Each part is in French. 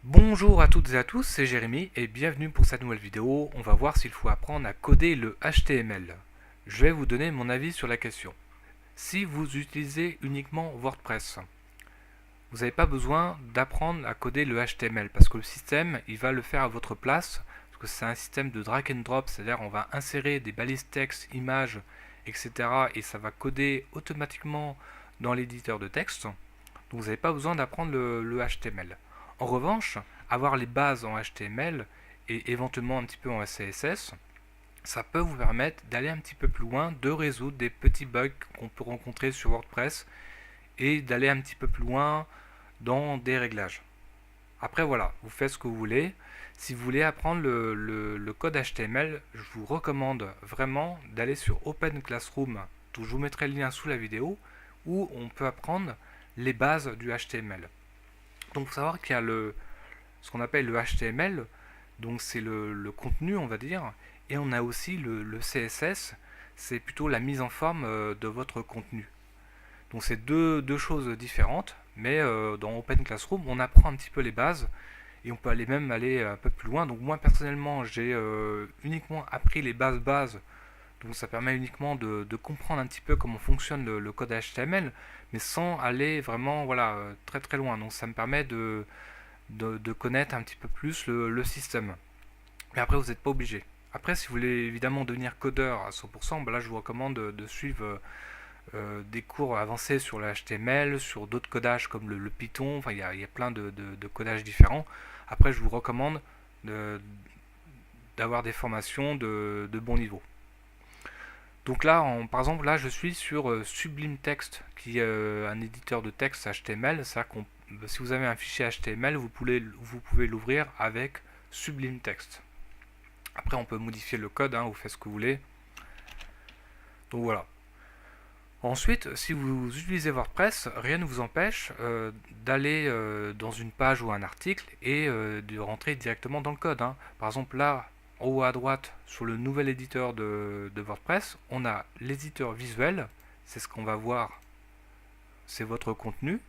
Bonjour à toutes et à tous, c'est Jérémy et bienvenue pour cette nouvelle vidéo. On va voir s'il faut apprendre à coder le HTML. Je vais vous donner mon avis sur la question. Si vous utilisez uniquement WordPress, vous n'avez pas besoin d'apprendre à coder le HTML parce que le système il va le faire à votre place, parce que c'est un système de drag and drop, c'est-à-dire on va insérer des balises texte, images, etc. et ça va coder automatiquement dans l'éditeur de texte. Donc vous n'avez pas besoin d'apprendre le HTML. En revanche, avoir les bases en HTML et éventuellement un petit peu en CSS, ça peut vous permettre d'aller un petit peu plus loin, de résoudre des petits bugs qu'on peut rencontrer sur WordPress et d'aller un petit peu plus loin dans des réglages. Après voilà, vous faites ce que vous voulez. Si vous voulez apprendre le code HTML, je vous recommande vraiment d'aller sur Open Classroom, je vous mettrai le lien sous la vidéo, où on peut apprendre les bases du HTML. Donc il faut savoir qu'il y a ce qu'on appelle le HTML, donc c'est le contenu on va dire, et on a aussi le CSS, c'est plutôt la mise en forme de votre contenu. Donc c'est deux choses différentes, mais dans Open Classroom on apprend un petit peu les bases et on peut aller un peu plus loin. Donc moi personnellement j'ai uniquement appris les bases, donc ça permet uniquement de comprendre un petit peu comment fonctionne le code HTML, mais sans aller vraiment voilà, très très loin. Donc ça me permet de connaître un petit peu plus le système. Mais après, vous n'êtes pas obligé. Après, si vous voulez évidemment devenir codeur à 100%, bah là, je vous recommande de suivre des cours avancés sur le HTML, sur d'autres codages comme le Python. Enfin, il y a plein de codages différents. Après, je vous recommande d'avoir des formations de bon niveau. Donc là, par exemple, là, je suis sur Sublime Text, qui est un éditeur de texte HTML. C'est-à-dire que si vous avez un fichier HTML, vous pouvez l'ouvrir avec Sublime Text. Après, on peut modifier le code, hein, vous faites ce que vous voulez. Donc voilà. Ensuite, si vous utilisez WordPress, rien ne vous empêche d'aller dans une page ou un article et de rentrer directement dans le code, hein. Par exemple, là, en haut à droite, sur le nouvel éditeur de WordPress, on a l'éditeur visuel, c'est ce qu'on va voir, c'est votre contenu,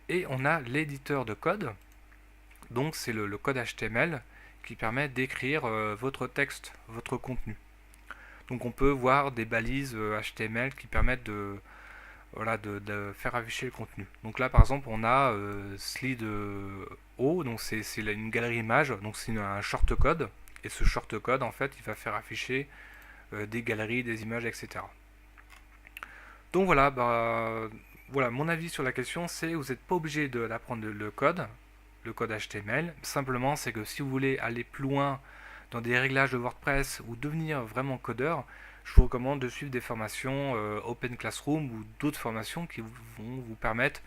et on a l'éditeur de code, donc c'est le code HTML qui permet d'écrire votre texte, votre contenu. Donc on peut voir des balises HTML qui permettent voilà, de faire afficher le contenu. Donc là par exemple on a slide O, donc c'est une galerie image, donc c'est un shortcode, et ce shortcode en fait il va faire afficher des galeries, des images, etc. Donc voilà, voilà, mon avis sur la question c'est vous n'êtes pas obligé d'apprendre le code HTML, simplement c'est que si vous voulez aller plus loin dans des réglages de WordPress ou devenir vraiment codeur, je vous recommande de suivre des formations Open Classroom ou d'autres formations qui vont vous permettre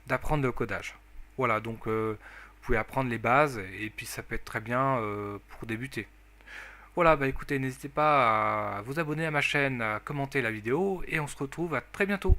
d'apprendre le codage. Voilà, donc vous pouvez apprendre les bases et puis ça peut être très bien pour débuter. Voilà, bah écoutez, n'hésitez pas à vous abonner à ma chaîne, à commenter la vidéo et on se retrouve à très bientôt.